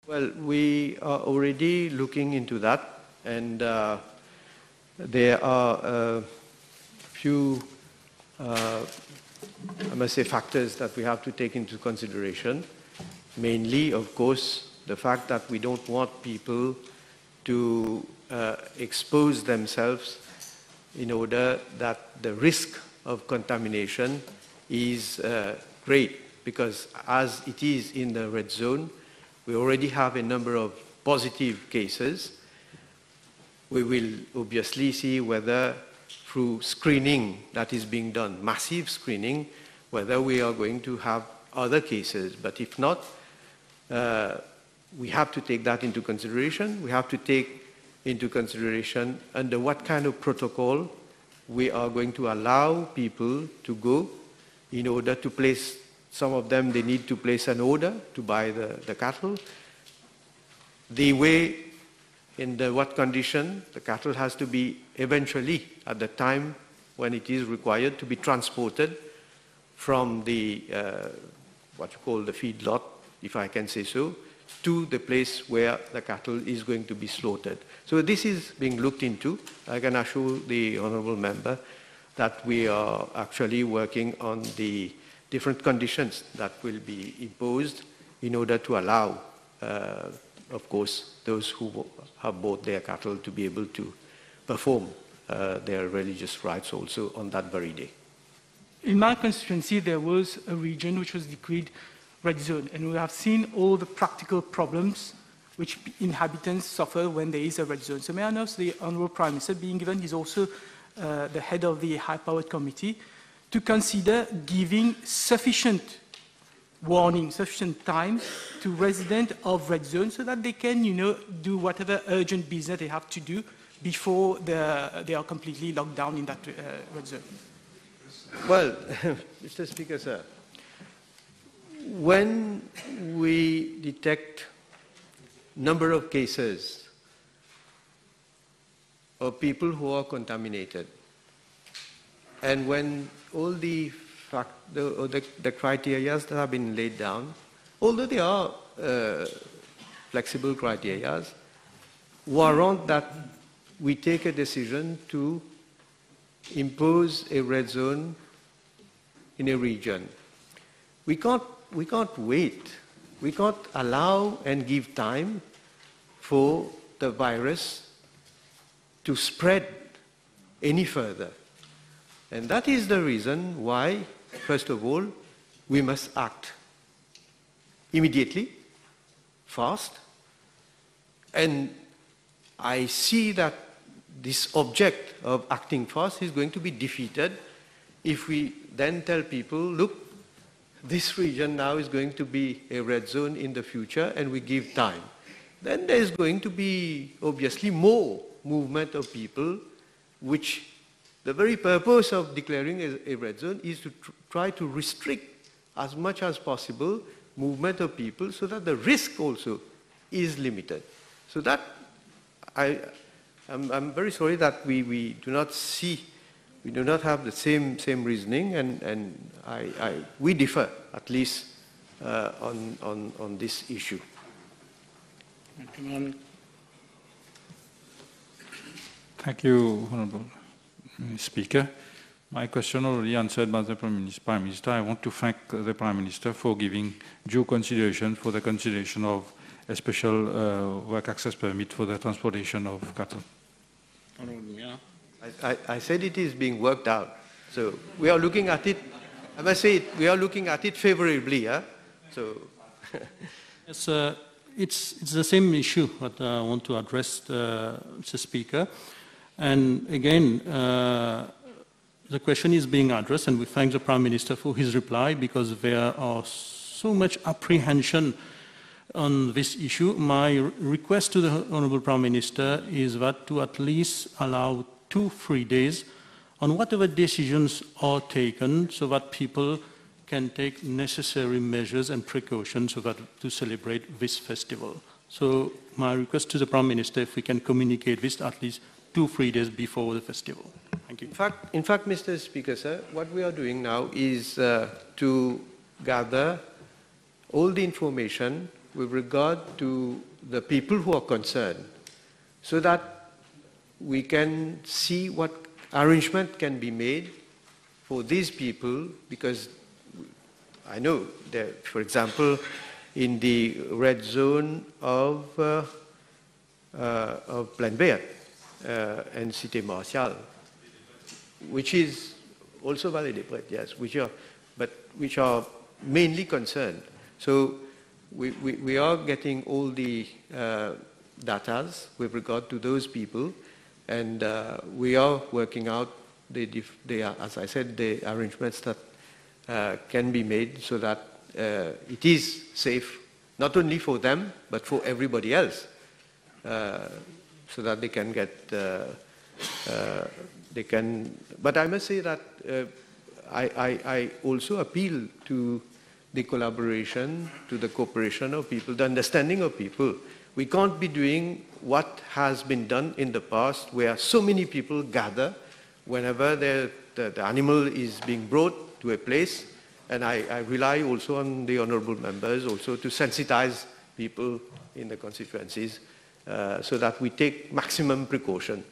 Well, we are already looking into that, and there are a few, I must say, factors that we have to take into consideration. Mainly, of course, the fact that we don't want people to expose themselves in order that the risk of contamination is great, because as it is in the red zone, we already have a number of positive cases. We will obviously see whether through screening that is being done, massive screening, whether we are going to have other cases. But if not, we have to take that into consideration. We have to take into consideration under what kind of protocol we are going to allow people to go in order to place. Some of them, they need to place an order to buy the cattle. The way, in what condition, the cattle has to be eventually, at the time when it is required, to be transported from the, what you call the feedlot, if I can say so, to the place where the cattle is going to be slaughtered. So this is being looked into. I can assure the honourable member that we are actually working on the different conditions that will be imposed in order to allow, of course, those who have bought their cattle to be able to perform their religious rites also on that very day. In my constituency, there was a region which was decreed red zone, and we have seen all the practical problems which inhabitants suffer when there is a red zone. So may I ask the Honourable Prime Minister, being given he's also the head of the high-powered committee, to consider giving sufficient warning, sufficient time to residents of red zone so that they can, do whatever urgent business they have to do before they are completely locked down in that red zone. Well, Mr. Speaker, sir, when we detect number of cases of people who are contaminated, and when all the criteria that have been laid down, although they are flexible criteria, warrant that we take a decision to impose a red zone in a region. We can't wait. We can't allow and give time for the virus to spread any further. And that is the reason why, first of all, we must act immediately, fast. And I see that this object of acting fast is going to be defeated if we then tell people, look, this region now is going to be a red zone in the future, and we give time. Then there is going to be obviously more movement of people, which the very purpose of declaring a red zone is to try to restrict as much as possible movement of people so that the risk also is limited. So that I'm very sorry that we do not see, we do not have the same reasoning, and we differ at least on this issue. Thank you, Honourable Speaker. My question already answered by the Prime Minister. I want to thank the Prime Minister for giving due consideration for the consideration of a special work access permit for the transportation of cattle. I said it is being worked out. So we are looking at it, I must say, we are looking at it favorably. So yes, it's the same issue that I want to address, Mr. Speaker. And again, the question is being addressed, and we thank the Prime Minister for his reply, because there are so much apprehension on this issue. My request to the Honourable Prime Minister is that to at least allow 2-3 days on whatever decisions are taken, so that people can take necessary measures and precautions so that to celebrate this festival. So my request to the Prime Minister, if we can communicate this at least 2-3 days before the festival. Thank you. In fact, Mr. Speaker, sir, what we are doing now is to gather all the information with regard to the people who are concerned, so that we can see what arrangement can be made for these people, because I know that, for example, in the red zone of Plaine and Cité Martial, which is also Vallée des Prêtres, yes, which are mainly concerned. So we are getting all the datas with regard to those people, and we are working out as I said, the arrangements that can be made so that it is safe, not only for them, but for everybody else, so that they can get, but I must say that I also appeal to the collaboration, to the cooperation of people, the understanding of people. We can't be doing what has been done in the past, where so many people gather whenever the animal is being brought to a place. And I rely also on the honourable members also to sensitize people in the constituencies so that we take maximum precaution.